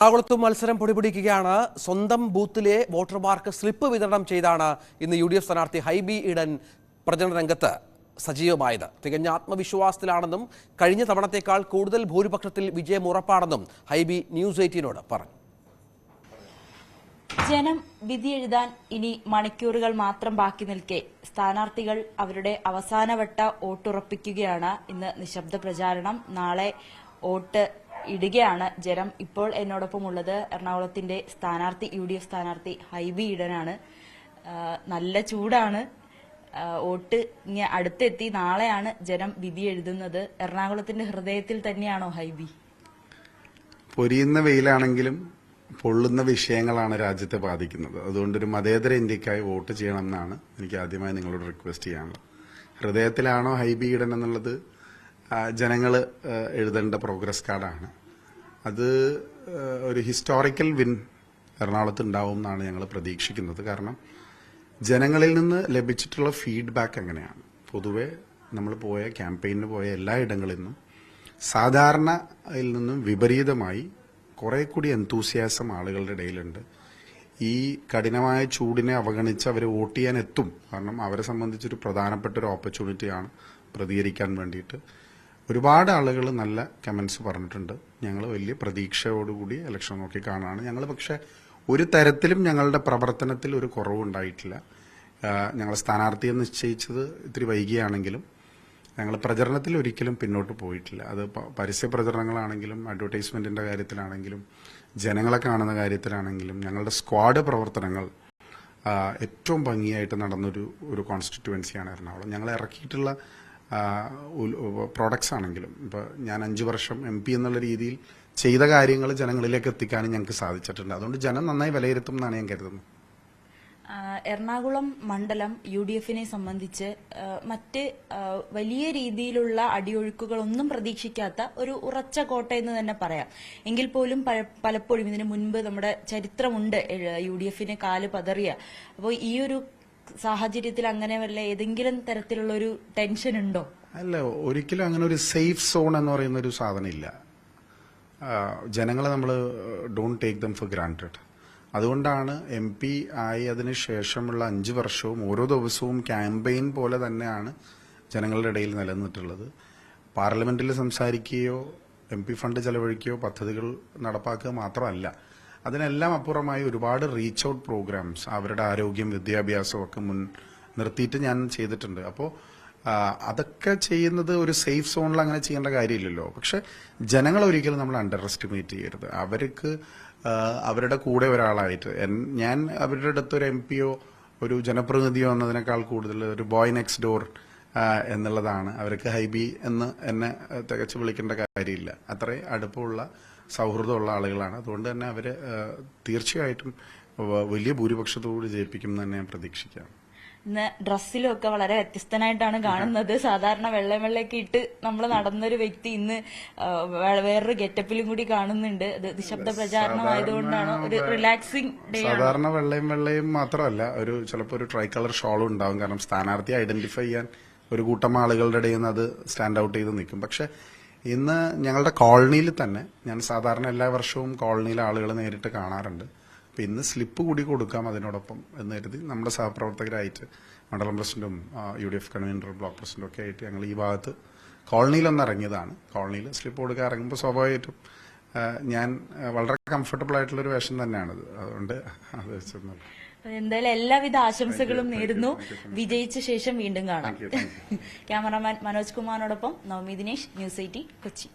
എറണാകുളത്ത് മത്സരം പൊടിപിടിക്കുകയാണ്. സ്വന്തം ബൂത്തിലെ വോട്ടർമാർക്ക് സ്ലിപ്പ് വിതരണം ചെയ്താണ് ഇന്ന് UDF സ്ഥാനാർത്ഥി ഹൈബി ഈഡൻ പ്രചരണ രംഗത്ത് സജീവമായത്. തികഞ്ഞ ആത്മവിശ്വാസത്തിലാണെന്നും കഴിഞ്ഞ തവണത്തേക്കാൾ കൂടുതൽ ഭൂരിപക്ഷത്തിൽ വിജയം ഉറപ്പാണെന്നും ഹൈബി ന്യൂസ് 18നോട് പറഞ്ഞു. ജനം വിധിയെഴുതാൻ ഇനി മണിക്കൂറുകൾ മാത്രം ബാക്കി നിൽക്കെ സ്ഥാനാർത്ഥികൾ അവരുടെ അവസാനവട്ട വോട്ടുറപ്പിക്കുകയാണ്. ഇന്ന് നിശബ്ദ പ്രചാരണം, നാളെ വോട്ട് ഇടുകയാണ് ജനം. ഇപ്പോൾ എന്നോടൊപ്പം ഉള്ളത് എറണാകുളത്തിന്റെ സ്ഥാനാർത്ഥി UDF സ്ഥാനാർത്ഥി ഹൈബി ഈഡനാണ്. നല്ല ചൂടാണ്, വോട്ട് ഇങ്ങനെ അടുത്തെത്തി. നാളെയാണ് ജനം വിധി എഴുതുന്നത്. എറണാകുളത്തിന്റെ ഹൃദയത്തിൽ തന്നെയാണോ ഹൈബി? പൊരിയുന്ന വെയിലാണെങ്കിലും പൊള്ളുന്ന വിഷയങ്ങളാണ് രാജ്യത്തെ ബാധിക്കുന്നത്. അതുകൊണ്ടൊരു മതേതര ഇന്ത്യക്കായി വോട്ട് ചെയ്യണം എന്നാണ് എനിക്ക് ആദ്യമായി നിങ്ങളോട് റിക്വസ്റ്റ് ചെയ്യാനുള്ളത്. ഹൃദയത്തിലാണോ ഹൈബി ഈഡൻ എന്നുള്ളത് ജനങ്ങൾ എഴുതേണ്ട പ്രോഗ്രസ് കാർഡാണ്. അത് ഒരു ഹിസ്റ്റോറിക്കൽ വിൻ എറണാകുളത്ത് ഉണ്ടാവും എന്നാണ് ഞങ്ങൾ പ്രതീക്ഷിക്കുന്നത്. കാരണം ജനങ്ങളിൽ നിന്ന് ലഭിച്ചിട്ടുള്ള ഫീഡ്ബാക്ക് അങ്ങനെയാണ്. പൊതുവെ നമ്മൾ പോയ ക്യാമ്പയിന് പോയ എല്ലാ ഇടങ്ങളിൽ നിന്നും സാധാരണയിൽ നിന്നും വിപരീതമായി കുറെ കൂടി എന്തൂസിയാസം ആളുകളുടെ ഇടയിലുണ്ട്. ഈ കഠിനമായ ചൂടിനെ അവഗണിച്ച് അവർ വോട്ട് ചെയ്യാൻ എത്തും. കാരണം അവരെ സംബന്ധിച്ചൊരു പ്രധാനപ്പെട്ട ഒരു ഓപ്പർച്യൂണിറ്റിയാണ് പ്രതികരിക്കാൻ വേണ്ടിയിട്ട്. ഒരുപാട് ആളുകൾ നല്ല കമന്റ്സ് പറഞ്ഞിട്ടുണ്ട്. ഞങ്ങൾ വലിയ പ്രതീക്ഷയോടുകൂടി ഇലക്ഷൻ നോക്കി കാണുകയാണ്. ഞങ്ങൾ പക്ഷെ ഒരു തരത്തിലും ഞങ്ങളുടെ പ്രവർത്തനത്തിൽ ഒരു കുറവുണ്ടായിട്ടില്ല. ഞങ്ങൾ സ്ഥാനാർത്ഥിയെ നിശ്ചയിച്ചത് ഇത്തിരി വൈകിയാണെങ്കിലും ഞങ്ങൾ പ്രചരണത്തിൽ ഒരിക്കലും പിന്നോട്ട് പോയിട്ടില്ല. അത് പരസ്യ പ്രചരണങ്ങളാണെങ്കിലും അഡ്വർടൈസ്മെന്റിന്റെ കാര്യത്തിലാണെങ്കിലും ജനങ്ങളെ കാണുന്ന കാര്യത്തിലാണെങ്കിലും ഞങ്ങളുടെ സ്ക്വാഡ് പ്രവർത്തനങ്ങൾ ഏറ്റവും ഭംഗിയായിട്ട് നടന്നൊരു കോൺസ്റ്റിറ്റ്യുവൻസിയാണ് എറണാകുളം. ഞങ്ങൾ ഇറക്കിയിട്ടുള്ള പ്രോഡക്ട്സ് ആണെങ്കിലും ഇപ്പോൾ ഞാൻ 5 വർഷം MP എന്നുള്ള രീതിയിൽ ചെയ്ത കാര്യങ്ങൾ ജനങ്ങളിലേക്ക് എത്തിക്കാനും ഞങ്ങൾക്ക് സാധിച്ചിട്ടുണ്ട്. അതുകൊണ്ട് ജനം നന്നായി വിലയിരുത്തും എന്നാണ് ഞാൻ കരുതുന്നത്. എറണാകുളം മണ്ഡലം UDFനെ സംബന്ധിച്ച് മറ്റ് വലിയ രീതിയിലുള്ള അടിയൊഴുക്കുകളൊന്നും പ്രതീക്ഷിക്കാത്ത ഒരു ഉറച്ച കോട്ട എന്ന് തന്നെ പറയാം. എങ്കിൽ പോലും പലപ്പോഴും ഇതിനു മുൻപ് നമ്മുടെ ചരിത്രമുണ്ട് UDFനെ കാല് പതറിയ. അപ്പോൾ ഈ ഒരു സാഹചര്യത്തിൽ അങ്ങനെ വല്ല ഏതെങ്കിലും തരത്തിലുള്ള ഒരു ടെൻഷൻ ഉണ്ടോ? അല്ല, ഒരിക്കലും അങ്ങനെ ഒരു സേഫ് സോൺ എന്ന് പറയുന്ന ഒരു സാധനം ഇല്ല. ജനങ്ങളെ നമ്മൾ don't take them for granted. അതുകൊണ്ടാണ് MP ആയി അതിന് ശേഷമുള്ള 5 വർഷവും ഓരോ ദിവസവും ക്യാമ്പയിൻ പോലെ തന്നെയാണ് ജനങ്ങളുടെ ഇടയിൽ നിലനിന്നിട്ടുള്ളത്. പാർലമെന്റിൽ സംസാരിക്കുകയോ MP ഫണ്ട് ചെലവഴിക്കുകയോ പദ്ധതികൾ നടപ്പാക്കുക മാത്രമല്ല, അതിനെല്ലാം അപ്പുറമായി ഒരുപാട് റീച്ച് ഔട്ട് പ്രോഗ്രാംസ് അവരുടെ ആരോഗ്യം വിദ്യാഭ്യാസം ഒക്കെ മുൻ നിർത്തിയിട്ട് ഞാൻ ചെയ്തിട്ടുണ്ട്. അപ്പോൾ അതൊക്കെ ചെയ്യുന്നത് ഒരു സേഫ് സോണിൽ അങ്ങനെ ചെയ്യേണ്ട കാര്യമില്ലല്ലോ. പക്ഷെ ജനങ്ങൾ ഒരിക്കലും നമ്മൾ അണ്ടർ എസ്റ്റിമേറ്റ് ചെയ്യരുത്. അവർക്ക് അവരുടെ കൂടെ ഒരാളായിട്ട് ഞാൻ അവരുടെ അടുത്ത് ഒരു MPയോ ഒരു ജനപ്രതിനിധിയോ എന്നതിനേക്കാൾ കൂടുതൽ ഒരു ബോയ് നെക്സ്റ്റ് ഡോർ എന്നുള്ളതാണ്. അവർക്ക് ഹൈബി എന്ന് എന്നെ തികച്ചു വിളിക്കേണ്ട കാര്യമില്ല. അത്രേ അടുപ്പമുള്ള സൗഹൃദമുള്ള ആളുകളാണ്. അതുകൊണ്ട് തന്നെ അവര് തീർച്ചയായിട്ടും വലിയ ഭൂരിപക്ഷത്തോട് ജയിപ്പിക്കും എന്ന് തന്നെ ഞാൻ പ്രതീക്ഷിക്കാം. ഇന്ന് ഡ്രസ്സിലും ഒക്കെ വളരെ വ്യത്യസ്തനായിട്ടാണ് കാണുന്നത്. സാധാരണ വെള്ളയൊക്കെ ഇട്ട് നമ്മൾ നടന്നൊരു വ്യക്തി ഇന്ന് വേറൊരു ഗെറ്റപ്പിലും കൂടി കാണുന്നുണ്ട്. അത് നിശബ്ദ പ്രചാരണം ആയതുകൊണ്ടാണ് ഒരു റിലാക്സിംഗ് ഡേ. സാധാരണ വെള്ളയും മാത്രമല്ല, ചിലപ്പോൾ ഒരു ട്രൈ കളർ ഷോളും ഉണ്ടാവും. കാരണം സ്ഥാനാർത്ഥിയെ ഐഡന്റിഫൈ ചെയ്യാൻ ഒരു കൂട്ടം ആളുകളുടെ ഇടയിൽ നിന്ന് അത് സ്റ്റാൻഡ് ഔട്ട് ചെയ്ത് നിൽക്കും. പക്ഷെ ഇന്ന് ഞങ്ങളുടെ കോളനിയിൽ തന്നെ, ഞാൻ സാധാരണ എല്ലാ വർഷവും കോളനിയിലെ ആളുകളെ നേരിട്ട് കാണാറുണ്ട്. അപ്പം ഇന്ന് സ്ലിപ്പ് കൂടി കൊടുക്കാം അതിനോടൊപ്പം എന്ന് കരുതി നമ്മുടെ സഹപ്രവർത്തകരായിട്ട് മണ്ഡലം പ്രസിഡന്റും UDF കൺവീനറും ബ്ലോക്ക് പ്രസിഡന്റും ഒക്കെ ആയിട്ട് ഞങ്ങൾ ഈ ഭാഗത്ത് കോളനിയിലൊന്ന് ഇറങ്ങിയതാണ്. കോളനിയിൽ സ്ലിപ്പ് കൊടുക്കാൻ ഇറങ്ങുമ്പോൾ സ്വാഭാവികമായിട്ടും ഞാൻ വളരെ കംഫർട്ടബിൾ ആയിട്ടുള്ളൊരു വേഷം തന്നെയാണത്. അതുകൊണ്ട് അത് വെച്ചൊന്നും. എന്തായാലും എല്ലാവിധ ആശംസകളും നേരുന്നു. വിജയിച്ച ശേഷം വീണ്ടും കാണാം. ക്യാമറാമാൻ മനോജ് കുമാറിനോടൊപ്പം നവമി ദിനേശ്, ന്യൂസ് 18 കൊച്ചി.